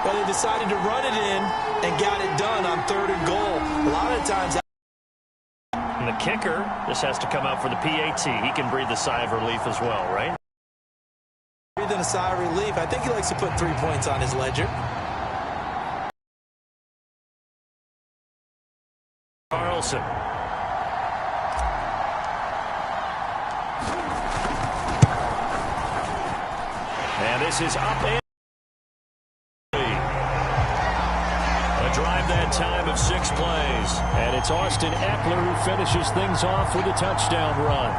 but they decided to run it in and got it done on 3rd and goal. A lot of times. And the kicker just has to come out for the PAT. He can breathe a sigh of relief as well, right? Breathing a sigh of relief. I think he likes to put 3 points on his ledger. Carlson. And this is up and a drive that time of 6 plays. And it's Austin Eckler who finishes things off with a touchdown run.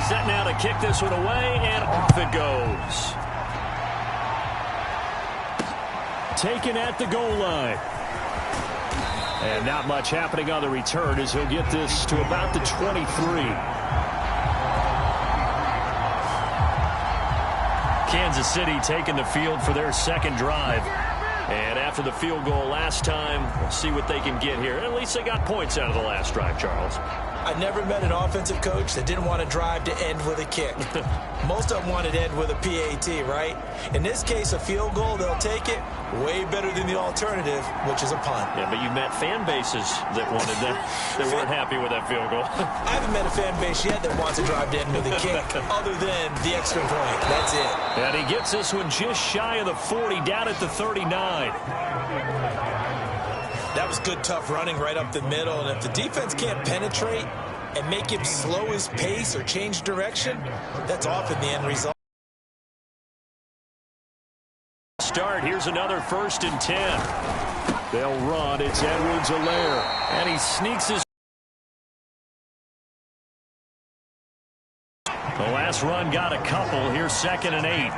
Set now to kick this one away, and off it goes. Taken at the goal line. And not much happening on the return as he'll get this to about the 23. Kansas City taking the field for their second drive. And after the field goal last time, we'll see what they can get here. At least they got points out of the last drive, Charles. I never met an offensive coach that didn't want to drive to end with a kick. Most of them wanted to end with a PAT, right? In this case, a field goal, they'll take it. Way better than the alternative, which is a punt. Yeah, but you met fan bases that wanted that, that weren't happy with that field goal. I haven't met a fan base yet that wants to drive to end with a kick, other than the extra point. That's it. And he gets this one just shy of the 40, down at the 39. That was good, tough running right up the middle. And if the defense can't penetrate and make him slow his pace or change direction, that's often the end result. Start. Here's another 1st and 10. They'll run. It's Edwards-Helaire. And he sneaks his. The last run got a couple. Here's 2nd and 8.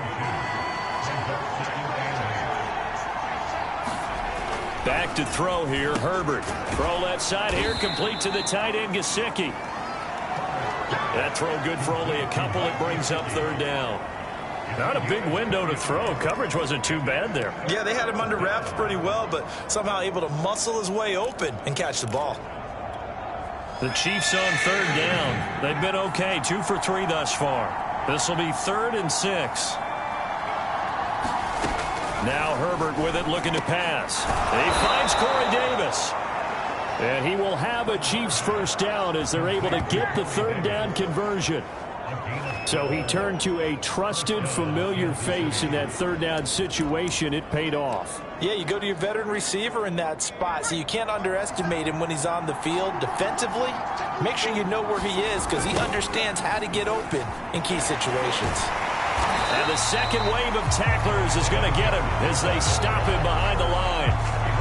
Back to throw here, Herbert. Throw left side here, complete to the tight end, Gesicki. That throw good for only a couple. It brings up 3rd down. Not a big window to throw. Coverage wasn't too bad there. Yeah, they had him under wraps pretty well, but somehow able to muscle his way open and catch the ball. The Chiefs on 3rd down. They've been okay, 2 for 3 thus far. This will be 3rd and 6. Now Herbert with it, looking to pass. He finds Corey Davis. And he will have a Chiefs 1st down as they're able to get the 3rd down conversion. So he turned to a trusted, familiar face in that 3rd down situation. It paid off. Yeah, you go to your veteran receiver in that spot, so you can't underestimate him when he's on the field defensively. Make sure you know where he is because he understands how to get open in key situations. And the second wave of tacklers is going to get him as they stop him behind the line.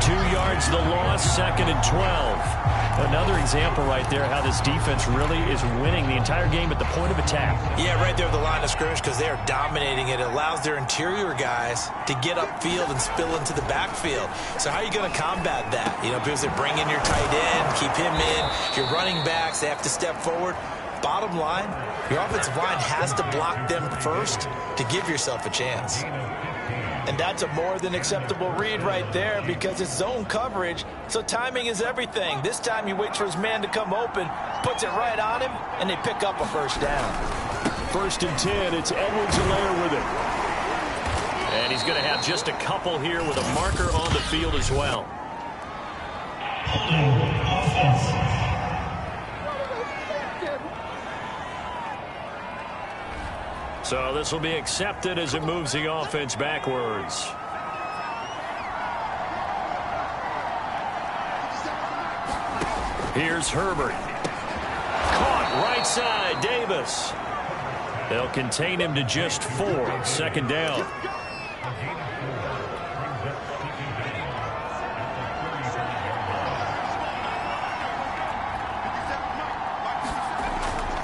2 yards the loss, 2nd and 12. Another example right there how this defense really is winning the entire game at the point of attack. Yeah, right there at the line of scrimmage because they are dominating it. It allows their interior guys to get upfield and spill into the backfield. So how are you going to combat that? You know, because they bring in your tight end, keep him in. Your running backs, they have to step forward. Bottom line, your offensive line has to block them first to give yourself a chance. And that's a more than acceptable read right there because it's zone coverage, so timing is everything. This time he waits for his man to come open, puts it right on him, and they pick up a 1st down. 1st and 10, it's Edwards-Helaire with it. And he's going to have just a couple here with a marker on the field as well. So this will be accepted as it moves the offense backwards. Here's Herbert. Caught right side, Davis. They'll contain him to just 4. 2nd down.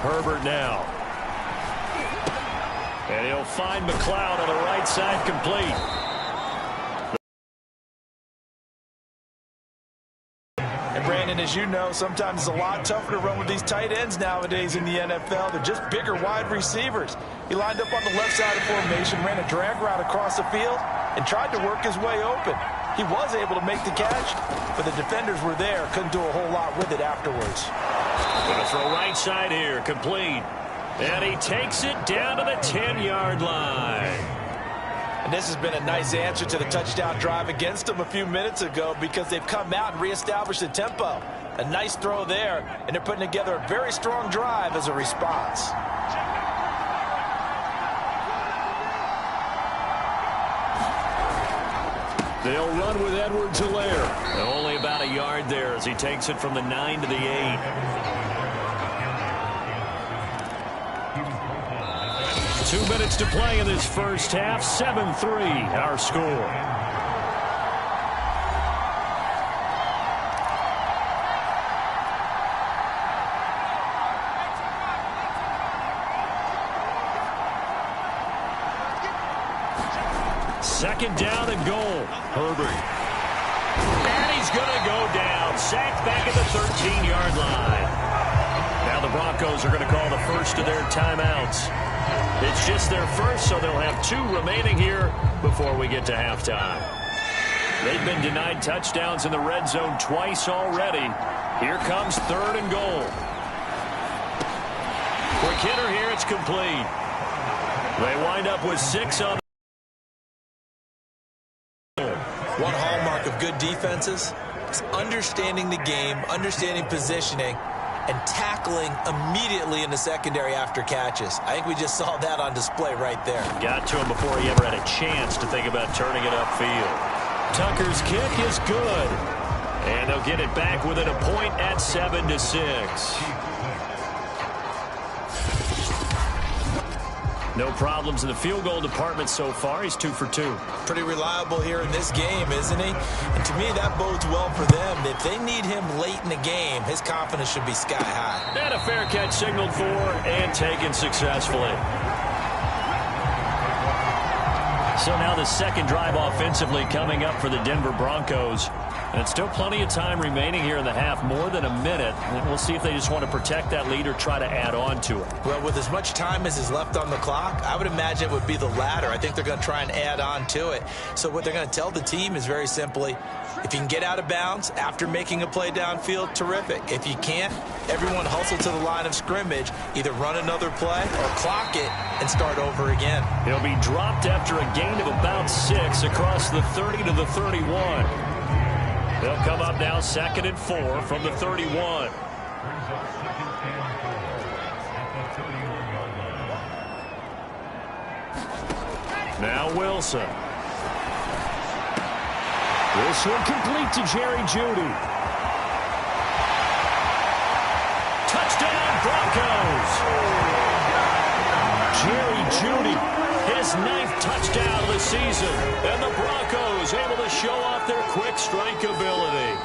Herbert now. And he'll find McLeod on the right side, complete. And Brandon, as you know, sometimes it's a lot tougher to run with these tight ends nowadays in the NFL. They're just bigger wide receivers. He lined up on the left side of formation, ran a drag route across the field, and tried to work his way open. He was able to make the catch, but the defenders were there. Couldn't do a whole lot with it afterwards. Gonna throw right side here, complete. And he takes it down to the 10-yard line. And this has been a nice answer to the touchdown drive against them a few minutes ago because they've come out and reestablished the tempo. A nice throw there, and they're putting together a very strong drive as a response. They'll run with Edwards-Helaire. Only about a yard there as he takes it from the 9 to the 8. Two minutes to play in this first half. 7-3 our score. Second down and goal. Herbert. And he's going to go down. Sacked back at the 13-yard line. Now the Broncos are going to call the first of their timeouts. It's just their first, so they'll have 2 remaining here before we get to halftime. They've been denied touchdowns in the red zone twice already. Here comes 3rd and goal. Quick hitter here. It's complete. They wind up with 6 on. One hallmark of good defenses is understanding the game, understanding positioning, and tackling immediately in the secondary after catches. I think we just saw that on display right there. Got to him before he ever had a chance to think about turning it upfield. Tucker's kick is good. And they'll get it back within a point at 7-6. No problems in the field goal department so far. He's 2 for 2. Pretty reliable here in this game, isn't he? And to me, that bodes well for them. If they need him late in the game, his confidence should be sky high. And a fair catch signaled for and taken successfully. So now the second drive offensively coming up for the Denver Broncos. And still plenty of time remaining here in the half, more than a minute. And we'll see if they just want to protect that lead or try to add on to it. Well, with as much time as is left on the clock, I would imagine it would be the latter. I think they're going to try and add on to it. So what they're going to tell the team is very simply, if you can get out of bounds after making a play downfield, terrific. If you can't, everyone hustle to the line of scrimmage, either run another play or clock it and start over again. He'll be dropped after a gain of about 6 across the 30 to the 31. They'll come up now 2nd and 4 from the 31. Now Wilson. This one complete to Jerry Jeudy. Touchdown Broncos. Jerry Jeudy, his 9th touchdown of the season. And the Broncos able to show off their quick strike ability.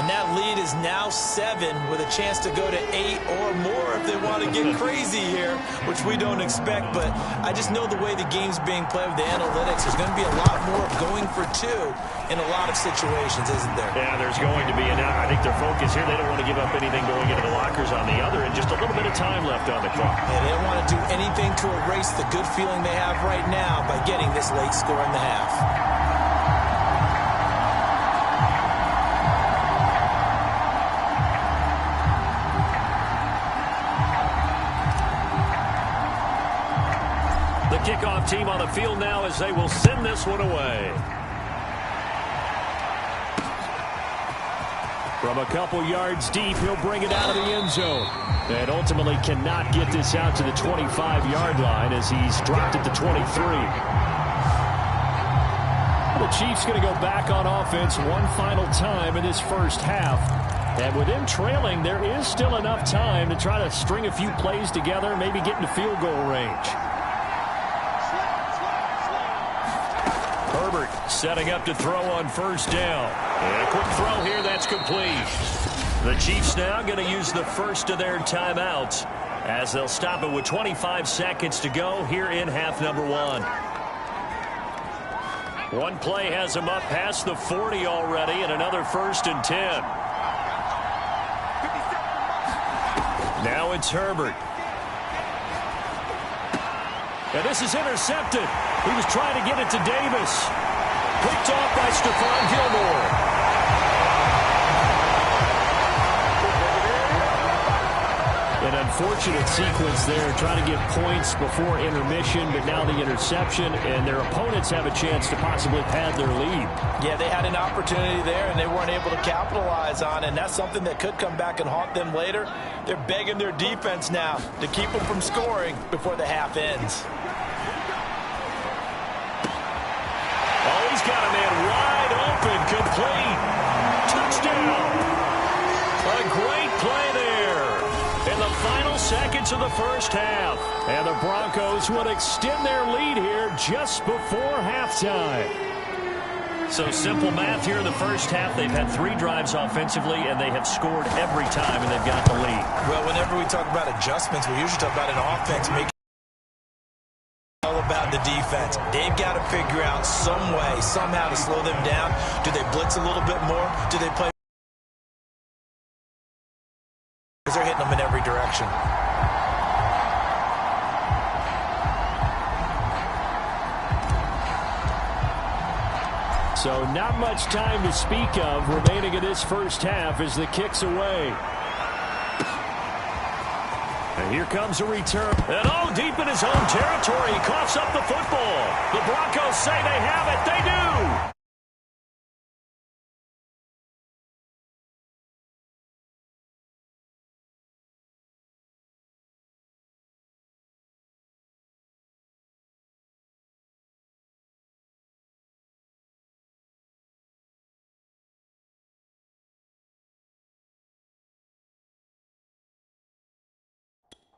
And that lead is now 7 with a chance to go to 8 or more if they want to get crazy here, which we don't expect. But I just know the way the game's being played with the analytics, there's going to be a lot more of going for 2 in a lot of situations, isn't there? Yeah, there's going to be. And I think their focus here, they don't want to give up anything going into the lockers on the other, and just a little bit of time left on the clock. Yeah, they don't want to do anything to erase the good feeling they have right now by getting this late score in the half. Kickoff team on the field now as they will send this one away. From a couple yards deep, he'll bring it out of the end zone. And ultimately cannot get this out to the 25-yard line as he's dropped at the 23. The Chiefs going to go back on offense one final time in this first half. And with them trailing, there is still enough time to try to string a few plays together, maybe get into field goal range. Herbert setting up to throw on first down. And a quick throw here, that's complete. The Chiefs now going to use the first of their timeouts as they'll stop it with 25 seconds to go here in half number 1. One play has them up past the 40 already, and another 1st and 10. Now it's Herbert. And this is intercepted. He was trying to get it to Davis. Picked off by Stephon Gilmore. An unfortunate sequence there, trying to get points before intermission, but now the interception, and their opponents have a chance to possibly pad their lead. Yeah, they had an opportunity there, and they weren't able to capitalize on it, and that's something that could come back and haunt them later. They're begging their defense now to keep them from scoring before the half ends. Oh, he's got a man wide open, complete. Touchdown. A great play there. In the final seconds of the first half. And the Broncos will extend their lead here just before halftime. So simple math here in the first half. They've had 3 drives offensively, and they have scored every time, and they've got the lead. Well, whenever we talk about adjustments, we usually talk about an offense making all about the defense. They've got to figure out some way, somehow to slow them down. Do they blitz a little bit more? Do they play? Because they're hitting them in every direction. So not much time to speak of remaining in this first half as the kick's away. And here comes a return. And deep in his own territory, he coughs up the football. The Broncos say they have it. They do.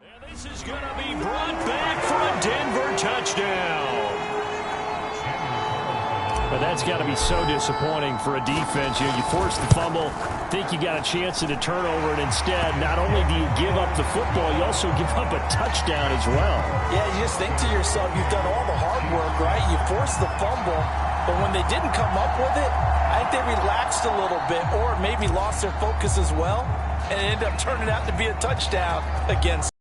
And this is going to be brought back for a Denver touchdown. But that's got to be so disappointing for a defense. You force the fumble, think you got a chance at a turnover, and instead, not only do you give up the football, you also give up a touchdown as well. Yeah, you just think to yourself, you've done all the hard work, right? You forced the fumble, but when they didn't come up with it, I think they relaxed a little bit or maybe lost their focus as well, and it ended up turning out to be a touchdown against.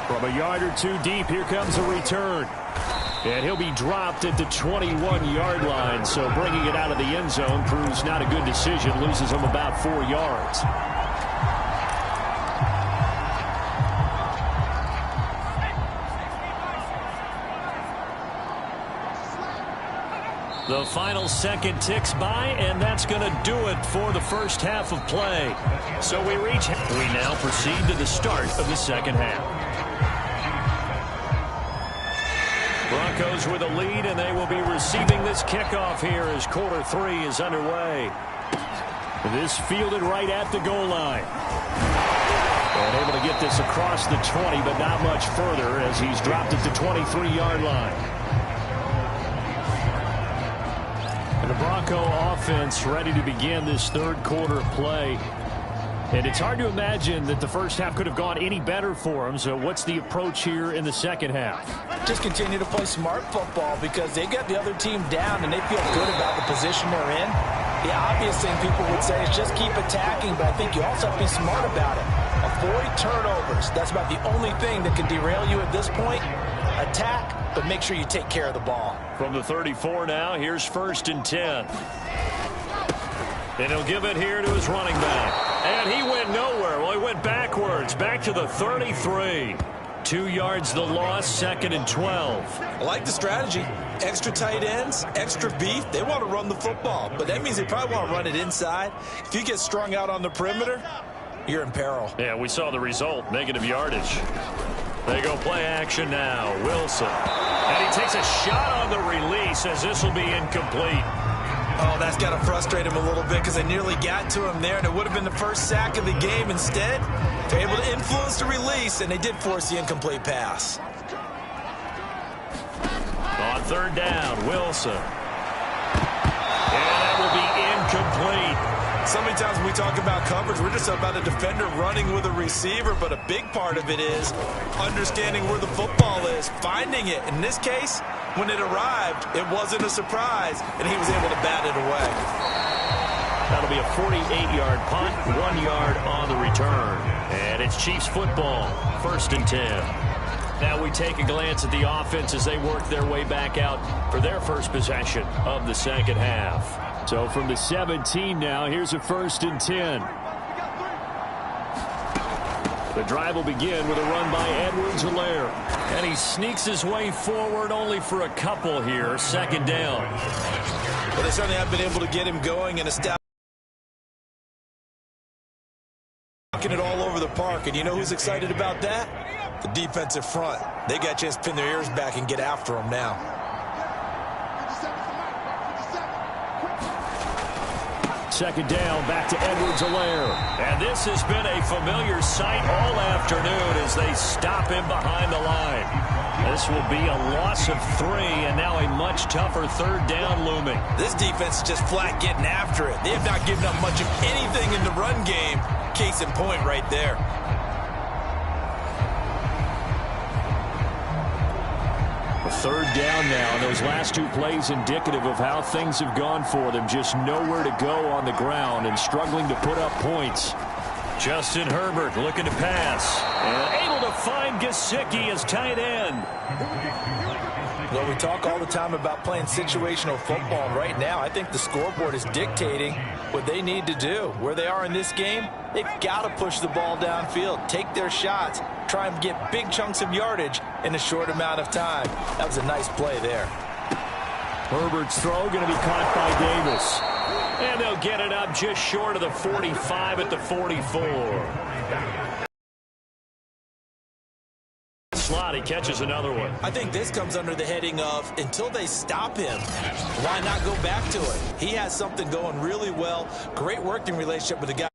From a yard or 2 deep, here comes a return. And he'll be dropped at the 21-yard line, so bringing it out of the end zone proves not a good decision, loses him about 4 yards. The final second ticks by, and that's going to do it for the first half of play. So we now proceed to the start of the second half. Broncos with a lead, and they will be receiving this kickoff here as quarter 3 is underway. This fielded right at the goal line. And able to get this across the 20, but not much further as he's dropped at the 23-yard line. And the Bronco offense ready to begin this third quarter play. And it's hard to imagine that the first half could have gone any better for them. So what's the approach here in the second half? Just continue to play smart football because they got the other team down and they feel good about the position they're in. The obvious thing people would say is just keep attacking, but I think you also have to be smart about it. Avoid turnovers. That's about the only thing that can derail you at this point. Attack, but make sure you take care of the ball. From the 34 now, here's 1st and 10. And he'll give it here to his running back. And he went nowhere. Well, he went backwards, back to the 33. 2 yards the loss, 2nd and 12. I like the strategy. Extra tight ends, extra beef. They want to run the football, but that means they probably want to run it inside. If you get strung out on the perimeter, you're in peril. Yeah, we saw the result, negative yardage. They go play action now. Wilson. And he takes a shot on the release as this will be incomplete. Oh, that's got to frustrate him a little bit because they nearly got to him there, and it would have been the first sack of the game. Instead, they're able to influence the release, and they did force the incomplete pass. On 3rd down, Wilson. And that will be incomplete. So many times when we talk about coverage, we're just about a defender running with a receiver, but a big part of it is understanding where the football is, finding it. In this case, when it arrived, it wasn't a surprise, and he was able to bat it away. That'll be a 48-yard punt, 1 yard on the return. And it's Chiefs football, 1st and 10. Now we take a glance at the offense as they work their way back out for their first possession of the second half. So from the 17 now, here's a 1st and 10. The drive will begin with a run by Edwards-Helaire. And he sneaks his way forward only for a couple here. 2nd down. Well, they certainly have been able to get him going and establish it all over the park. And you know who's excited about that? The defensive front. They got a chance to pin their ears back and get after him now. Second down, back to Edwards-Helaire. And this has been a familiar sight all afternoon as they stop him behind the line. This will be a loss of 3, and now a much tougher 3rd down looming. This defense is just flat getting after it. They have not given up much of anything in the run game. Case in point right there. Third down now, and those last 2 plays indicative of how things have gone for them. Just nowhere to go on the ground and struggling to put up points. Justin Herbert looking to pass. And able to find Gesicki as tight end. Well, we talk all the time about playing situational football. And right now, I think the scoreboard is dictating what they need to do. Where they are in this game, they've got to push the ball downfield, take their shots, try and get big chunks of yardage in a short amount of time. That was a nice play there. Herbert's throw going to be caught by Davis. And they'll get it up just short of the 45 at the 44. Slot, he catches another one. I think this comes under the heading of until they stop him, why not go back to it? He has something going really well. Great working relationship with the guy.